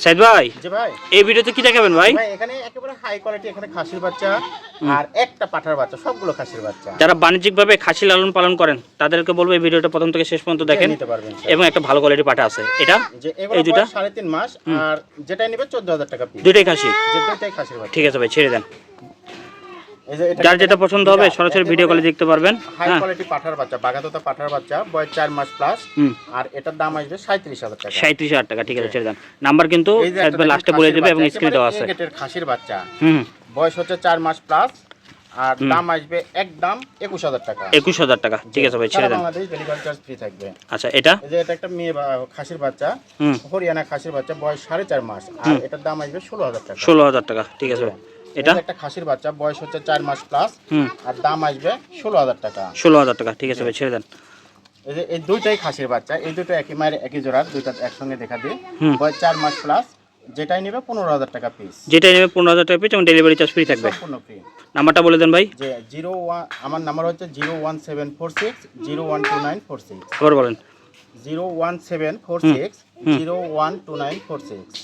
সাইদ ভাই, জি ভাই। এই ভিডিওতে কি দেখাবেন ভাই? ভাই এখানে একেবারে হাই কোয়ালিটি, এখানে খাসির বাচ্চা আর একটা পাঠার বাচ্চা, সবগুলো খাসির বাচ্চা। যারা বাণিজ্যিকভাবে খাসি লালন পালন করেন তাদেরকে বলবো এই ভিডিওটা প্রথম থেকে শেষ পর্যন্ত দেখেন, নিতে পারবেন এবং একটা ভালো কোয়ালিটির পাঠা আছে। এটা যে এই এগুলো দুটা 3.5 মাস, আর যেটাই নেবে 14,000 টাকা পিস। দুইটাই খাসি? যে দুইটাই খাসির বাচ্চা। ঠিক আছে ভাই, ছেড়ে দেন। এই যে এটা যার যেটা পছন্দ হবে সরাসরি ভিডিও কলে দেখতে পারবেন। হাই হ্যাঁ, কোয়ালিটি পাঠার বাচ্চা, বাগাতোতা পাঠার বাচ্চা, বয়স 4 মাস প্লাস, আর এটার দাম আসবে 37,000 টাকা। 37,000 টাকা। ঠিক আছে, ছেড়ে দেন। নাম্বার কিন্তু এই যে সাইদ ভাই লাস্টে বলে দেবে এবং স্ক্রিনে দেওয়া আছে। গেটের খাসির বাচ্চা, হুম, বয়স হচ্ছে 4 মাস প্লাস, আর দাম আসবে একদম 21,000 টাকা। 21,000 টাকা। ঠিক আছে ভাই, ছেড়ে দেন। বাংলাদেশ ডেলিভারি চার্জ ফ্রি থাকবে। আচ্ছা, এটা এই যে এটা একটা মেয়ে খাসির বাচ্চা, হরিয়ানা খাসির বাচ্চা, বয়স 4.5 মাস, আর এটার দাম আসবে 16,000 টাকা। 16,000 টাকা। ঠিক আছে ভাই, এটা একটা খাসির বাচ্চা, বয়স হচ্ছে 4 মাস প্লাস, আর দাম আসবে 16,000 টাকা। 16,000 টাকা। ঠিক আছে ভাই, ছেড়ে দেন। এই যে এই দুইটাই খাসির বাচ্চা, এই দুটো একই মায়ের একই জোড়া, দুইটা একসঙ্গে দেখা দিই। বয়স 4 মাস প্লাস, যেটাই নেবে 15,000 টাকা পিস। যেটা নেবে 15,000 টাকা পিস এবং ডেলিভারি চার্জ ফ্রি থাকবে। সম্পূর্ণ ফ্রি। নাম্বারটা বলে দেন ভাই। যে 01, আমার নাম্বার হচ্ছে 01746 012946। আবার বলেন। 01746 012946।